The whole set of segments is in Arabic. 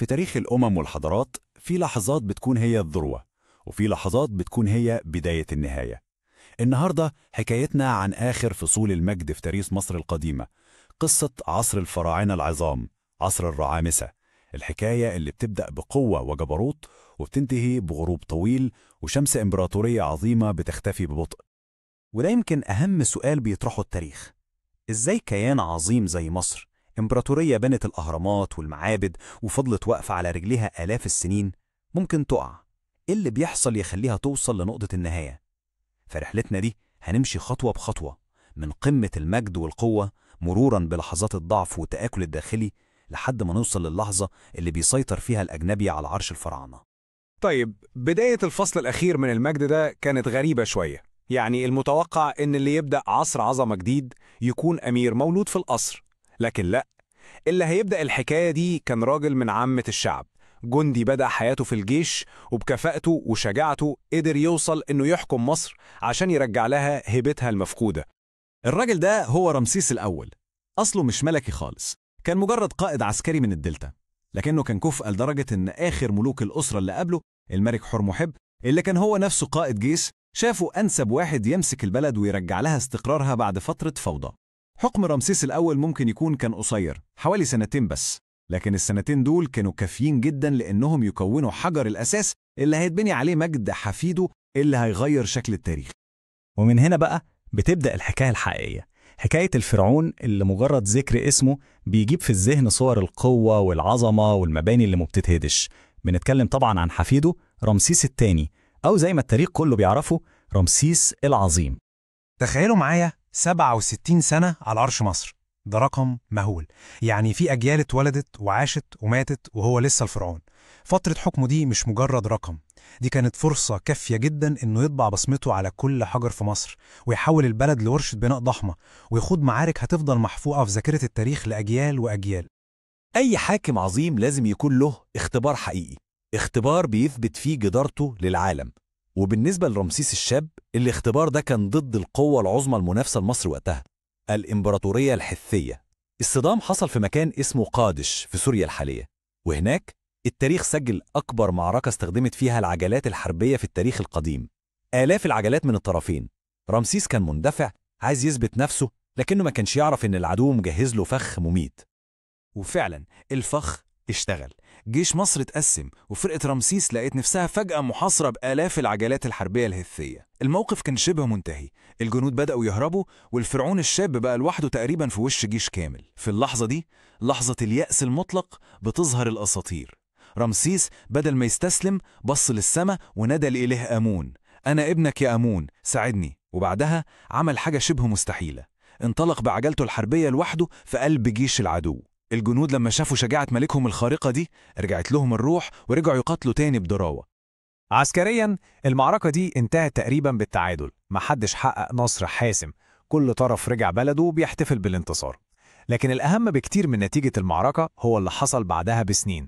في تاريخ الأمم والحضارات في لحظات بتكون هي الذروة، وفي لحظات بتكون هي بداية النهاية. النهاردة حكايتنا عن آخر فصول المجد في تاريخ مصر القديمة، قصة عصر الفراعنة العظام، عصر الرعامسة. الحكاية اللي بتبدأ بقوة وجبروت وبتنتهي بغروب طويل وشمس إمبراطورية عظيمة بتختفي ببطء. وده يمكن أهم سؤال بيطرحه التاريخ. إزاي كيان عظيم زي مصر، إمبراطورية بنت الأهرامات والمعابد وفضلت واقفة على رجليها آلاف السنين، ممكن تقع؟ إيه اللي بيحصل يخليها توصل لنقطة النهاية؟ فرحلتنا دي هنمشي خطوة بخطوة، من قمة المجد والقوة مروراً بلحظات الضعف والتآكل الداخلي، لحد ما نوصل للحظة اللي بيسيطر فيها الأجنبي على عرش الفراعنة. طيب، بداية الفصل الأخير من المجد ده كانت غريبة شوية. يعني المتوقع إن اللي يبدأ عصر عظمة جديد يكون أمير مولود في القصر، لكن لا، اللي هيبدأ الحكاية دي كان راجل من عامة الشعب، جندي بدأ حياته في الجيش، وبكفاءته وشجاعته قدر يوصل إنه يحكم مصر عشان يرجع لها هيبتها المفقودة. الراجل ده هو رمسيس الأول. أصله مش ملكي خالص، كان مجرد قائد عسكري من الدلتا، لكنه كان كفء لدرجة إن آخر ملوك الأسرة اللي قبله، الملك حورمحب اللي كان هو نفسه قائد جيش، شافوا أنسب واحد يمسك البلد ويرجع لها استقرارها بعد فترة فوضى. حكم رمسيس الأول ممكن يكون كان قصير، حوالي سنتين بس، لكن السنتين دول كانوا كافيين جدا لأنهم يكونوا حجر الأساس اللي هيتبني عليه مجد حفيده اللي هيغير شكل التاريخ. ومن هنا بقى بتبدأ الحكاية الحقيقية، حكاية الفرعون اللي مجرد ذكر اسمه بيجيب في الذهن صور القوة والعظمة والمباني اللي مبتتهدش. بنتكلم طبعا عن حفيده رمسيس الثاني، أو زي ما التاريخ كله بيعرفه رمسيس العظيم. تخيلوا معايا 67 سنة على عرش مصر، ده رقم مهول. يعني في أجيال اتولدت وعاشت وماتت وهو لسه الفرعون. فترة حكمه دي مش مجرد رقم، دي كانت فرصة كافية جدا إنه يطبع بصمته على كل حجر في مصر، ويحول البلد لورشة بناء ضخمة، ويخوض معارك هتفضل محفوظة في ذاكرة التاريخ لأجيال وأجيال. أي حاكم عظيم لازم يكون له اختبار حقيقي، اختبار بيثبت فيه جدارته للعالم. وبالنسبة لرمسيس الشاب، الاختبار ده كان ضد القوة العظمى المنافسة لمصر وقتها، الإمبراطورية الحثية. الصدام حصل في مكان اسمه قادش في سوريا الحالية، وهناك التاريخ سجل أكبر معركة استخدمت فيها العجلات الحربية في التاريخ القديم، آلاف العجلات من الطرفين. رمسيس كان مندفع، عايز يثبت نفسه، لكنه ما كانش يعرف إن العدو مجهز له فخ مميت. وفعلا الفخ اشتغل. جيش مصر اتقسم، وفرقة رمسيس لقيت نفسها فجأة محاصرة بآلاف العجلات الحربية الهثية. الموقف كان شبه منتهي، الجنود بدأوا يهربوا، والفرعون الشاب بقى لوحده تقريبا في وش جيش كامل. في اللحظة دي، لحظة اليأس المطلق، بتظهر الأساطير. رمسيس بدل ما يستسلم بص للسماء ونادى لإله آمون: أنا ابنك يا آمون، ساعدني. وبعدها عمل حاجة شبه مستحيلة، انطلق بعجلته الحربية لوحده في قلب جيش العدو. الجنود لما شافوا شجاعة ملكهم الخارقة دي، رجعت لهم الروح ورجعوا يقاتلوا تاني بضراوة. عسكريا المعركة دي انتهت تقريبا بالتعادل، محدش حقق نصر حاسم، كل طرف رجع بلده بيحتفل بالانتصار. لكن الأهم بكتير من نتيجة المعركة هو اللي حصل بعدها بسنين.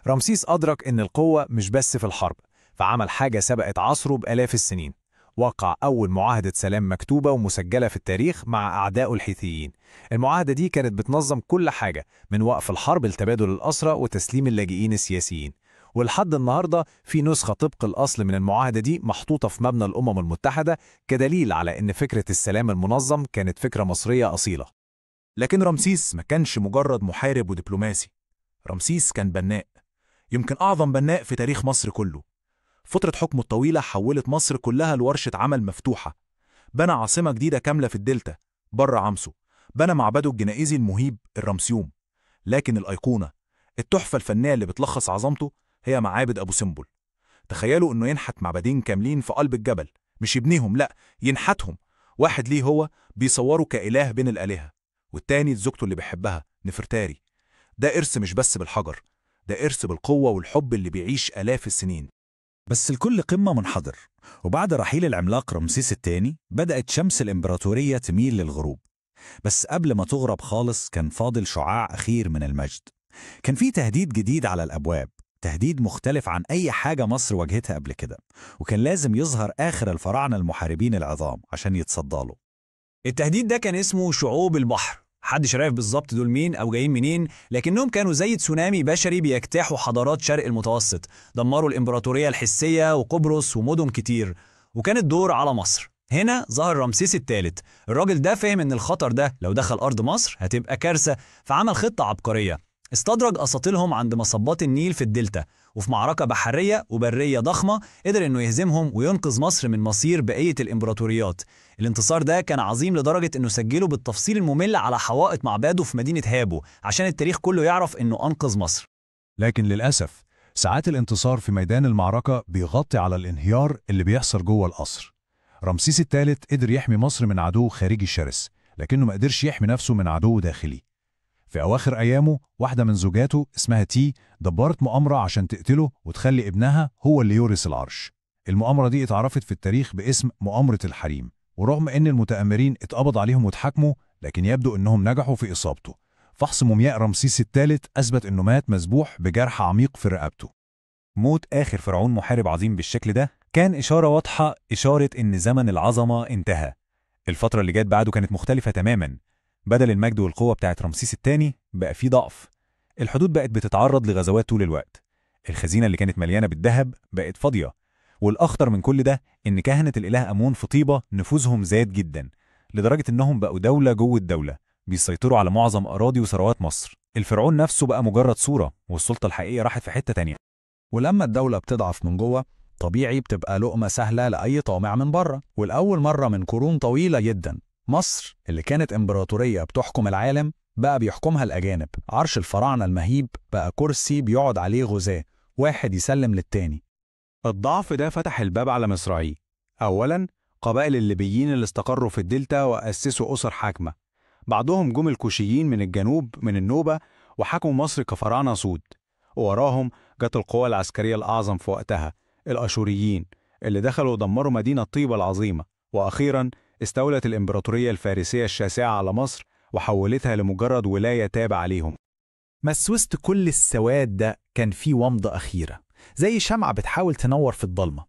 رمسيس أدرك إن القوة مش بس في الحرب، فعمل حاجة سبقت عصره بآلاف السنين. وقع أول معاهدة سلام مكتوبة ومسجلة في التاريخ مع أعدائه الحيثيين. المعاهدة دي كانت بتنظم كل حاجة، من وقف الحرب لتبادل الأسرى وتسليم اللاجئين السياسيين. ولحد النهاردة في نسخة طبق الأصل من المعاهدة دي محطوطة في مبنى الأمم المتحدة، كدليل على إن فكرة السلام المنظم كانت فكرة مصرية أصيلة. لكن رمسيس ما كانش مجرد محارب ودبلوماسي، رمسيس كان بناء، يمكن أعظم بناء في تاريخ مصر كله. فترة حكمه الطويلة حولت مصر كلها لورشة عمل مفتوحة. بنى عاصمة جديدة كاملة في الدلتا بره عمسو، بنى معبده الجنائزي المهيب الرمسيوم. لكن الأيقونة، التحفة الفنية اللي بتلخص عظمته، هي معابد أبو سمبل. تخيلوا إنه ينحت معبدين كاملين في قلب الجبل، مش يبنيهم، لأ ينحتهم. واحد ليه هو بيصوره كإله بين الآلهة، والتاني زوجته اللي بيحبها نفرتاري. ده إرث مش بس بالحجر، ده إرث بالقوة والحب اللي بيعيش آلاف السنين. بس لكل قمة منحدر، وبعد رحيل العملاق رمسيس الثاني بدأت شمس الإمبراطورية تميل للغروب. بس قبل ما تغرب خالص كان فاضل شعاع أخير من المجد. كان في تهديد جديد على الأبواب، تهديد مختلف عن أي حاجة مصر واجهتها قبل كده، وكان لازم يظهر آخر الفراعنة المحاربين العظام عشان يتصدى له. التهديد ده كان اسمه شعوب البحر، محدش عارف بالظبط دول مين أو جايين منين، لكنهم كانوا زي تسونامي بشري بيجتاحوا حضارات شرق المتوسط، دمروا الإمبراطورية الحسية وقبرص ومدن كتير، وكان الدور على مصر. هنا ظهر رمسيس الثالث. الراجل ده فهم إن الخطر ده لو دخل أرض مصر هتبقى كارثة، فعمل خطة عبقرية. استدرج أساطيلهم عند مصبات النيل في الدلتا، وفي معركة بحرية وبرية ضخمة قدر إنه يهزمهم وينقذ مصر من مصير بقية الإمبراطوريات. الانتصار ده كان عظيم لدرجة إنه سجله بالتفصيل الممل على حوائط معبده في مدينة هابو، عشان التاريخ كله يعرف إنه أنقذ مصر. لكن للأسف ساعات الانتصار في ميدان المعركة بيغطي على الانهيار اللي بيحصل جوه القصر. رمسيس الثالث قدر يحمي مصر من عدو خارجي شرس، لكنه ما قدرش يحمي نفسه من عدو داخلي. في أواخر أيامه واحدة من زوجاته اسمها تي دبرت مؤامرة عشان تقتله وتخلي ابنها هو اللي يورث العرش. المؤامرة دي اتعرفت في التاريخ باسم مؤامرة الحريم، ورغم ان المتآمرين اتقبض عليهم واتحاكموا، لكن يبدو انهم نجحوا في إصابته. فحص مومياء رمسيس الثالث أثبت انه مات مذبوح بجرح عميق في رقبته. موت آخر فرعون محارب عظيم بالشكل ده كان إشارة واضحة، إشارة إن زمن العظمة انتهى. الفترة اللي جات بعده كانت مختلفة تماماً. بدل المجد والقوة بتاعت رمسيس الثاني بقى فيه ضعف. الحدود بقت بتتعرض لغزوات طول الوقت. الخزينة اللي كانت مليانة بالذهب بقت فاضية. والأخطر من كل ده إن كهنة الإله أمون في طيبة نفوذهم زاد جداً، لدرجة إنهم بقوا دولة جوه الدولة، بيسيطروا على معظم أراضي وثروات مصر. الفرعون نفسه بقى مجرد صورة، والسلطة الحقيقية راحت في حتة تانية. ولما الدولة بتضعف من جوه، طبيعي بتبقى لقمة سهلة لأي طامع من بره. والأول مرة من قرون طويلة جدا، مصر اللي كانت إمبراطورية بتحكم العالم بقى بيحكمها الأجانب. عرش الفراعنة المهيب بقى كرسي بيقعد عليه غزاة، واحد يسلم للتاني. الضعف ده فتح الباب على مصراعيه. أولاً قبائل الليبيين اللي استقروا في الدلتا وأسسوا أسر حاكمة. بعضهم جم الكوشيين من الجنوب من النوبة وحكموا مصر كفراعنة سود. ووراهم جت القوى العسكرية الأعظم في وقتها، الأشوريين، اللي دخلوا ودمروا مدينة طيبة العظيمة. وأخيراً استولت الإمبراطورية الفارسية الشاسعة على مصر وحولتها لمجرد ولاية تابعة ليهم. بس وسط كل السواد ده كان في ومضة أخيرة، زي شمعة بتحاول تنور في الضلمة.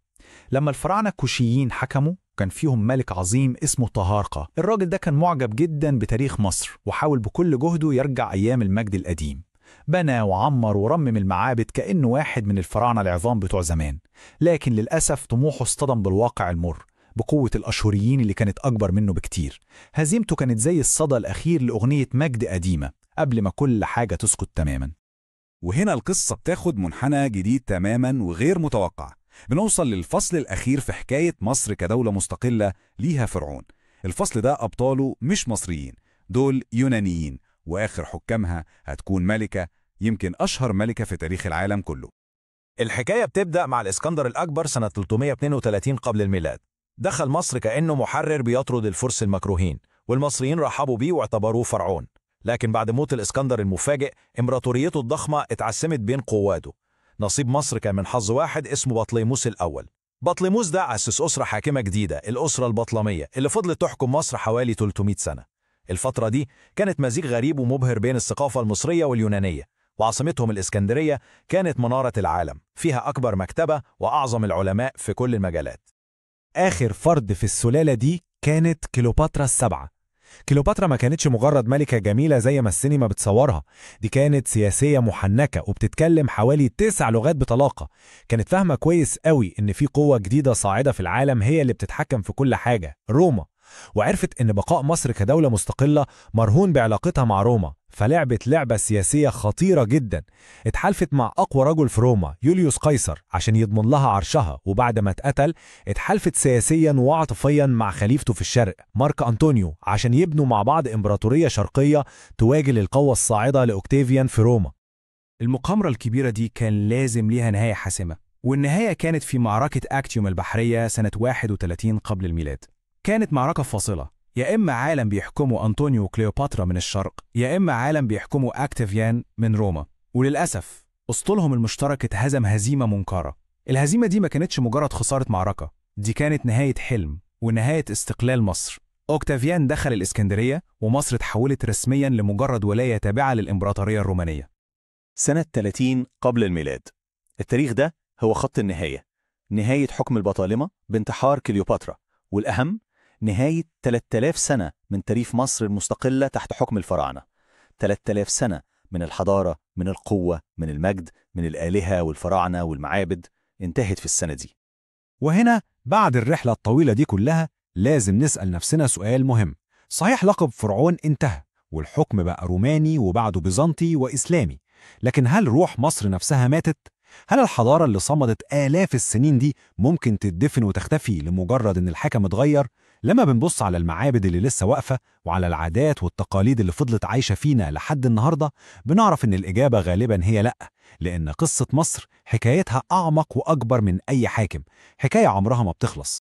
لما الفراعنة الكوشيين حكموا كان فيهم ملك عظيم اسمه طهارقة. الراجل ده كان معجب جدا بتاريخ مصر، وحاول بكل جهده يرجع أيام المجد القديم. بنى وعمر ورمم المعابد كأنه واحد من الفراعنة العظام بتوع زمان. لكن للأسف طموحه اصطدم بالواقع المر، بقوة الأشوريين اللي كانت أكبر منه بكتير. هزيمته كانت زي الصدى الأخير لأغنية مجد قديمة قبل ما كل حاجة تسقط تماما. وهنا القصة بتاخد منحنى جديد تماما وغير متوقع. بنوصل للفصل الأخير في حكاية مصر كدولة مستقلة ليها فرعون. الفصل ده أبطاله مش مصريين، دول يونانيين، وآخر حكامها هتكون ملكة، يمكن أشهر ملكة في تاريخ العالم كله. الحكاية بتبدأ مع الإسكندر الأكبر سنة 332 قبل الميلاد. دخل مصر كأنه محرر بيطرد الفرس المكروهين، والمصريين رحبوا بيه واعتبروه فرعون. لكن بعد موت الإسكندر المفاجئ، إمبراطوريته الضخمة اتعسمت بين قواته. نصيب مصر كان من حظ واحد اسمه بطليموس الأول. بطليموس ده أسس أسرة حاكمة جديدة، الأسرة البطلمية، اللي فضلت تحكم مصر حوالي 300 سنة. الفترة دي كانت مزيج غريب ومبهر بين الثقافة المصرية واليونانية، وعاصمتهم الإسكندرية كانت منارة العالم، فيها أكبر مكتبة وأعظم العلماء في كل المجالات. آخر فرد في السلالة دي كانت كليوباترا السبعة. كليوباترا ما كانتش مجرد ملكة جميلة زي ما السينما بتصورها، دي كانت سياسية محنكة وبتتكلم حوالي 9 لغات بطلاقة. كانت فاهمة كويس قوي إن في قوة جديدة صاعدة في العالم هي اللي بتتحكم في كل حاجة، روما. وعرفت إن بقاء مصر كدولة مستقلة مرهون بعلاقتها مع روما، فلعبت لعبة سياسية خطيرة جدا. اتحالفت مع أقوى رجل في روما، يوليوس قيصر، عشان يضمن لها عرشها، وبعد ما اتقتل اتحالفت سياسيا وعاطفيا مع خليفته في الشرق، مارك أنطونيو، عشان يبنوا مع بعض إمبراطورية شرقية تواجه القوة الصاعدة لأوكتافيان في روما. المقامرة الكبيرة دي كان لازم ليها نهاية حاسمة، والنهاية كانت في معركة أكتيوم البحرية سنة 31 قبل الميلاد. كانت معركة فاصلة، يا إما عالم بيحكموا أنطونيو وكليوباترا من الشرق، يا إما عالم بيحكموا أكتافيان من روما. وللأسف أسطولهم المشترك اتهزم هزيمة منكرة. الهزيمة دي ما كانتش مجرد خسارة معركة، دي كانت نهاية حلم ونهاية استقلال مصر. أوكتافيان دخل الإسكندرية ومصر اتحولت رسميا لمجرد ولاية تابعة للإمبراطورية الرومانية. سنة 30 قبل الميلاد. التاريخ ده هو خط النهاية، نهاية حكم البطالمة بانتحار كليوباترا، والأهم نهاية 3000 سنة من تاريخ مصر المستقلة تحت حكم الفراعنة. 3000 سنة من الحضارة، من القوة، من المجد، من الآلهة والفراعنة والمعابد انتهت في السنة دي. وهنا بعد الرحلة الطويلة دي كلها لازم نسأل نفسنا سؤال مهم. صحيح لقب فرعون انتهى والحكم بقى روماني وبعده بيزنطي وإسلامي، لكن هل روح مصر نفسها ماتت؟ هل الحضارة اللي صمدت آلاف السنين دي ممكن تدفن وتختفي لمجرد إن الحكم اتغير؟ لما بنبص على المعابد اللي لسه واقفة وعلى العادات والتقاليد اللي فضلت عايشة فينا لحد النهاردة، بنعرف إن الإجابة غالبا هي لأ، لأن قصة مصر حكايتها أعمق وأكبر من أي حاكم، حكاية عمرها ما بتخلص.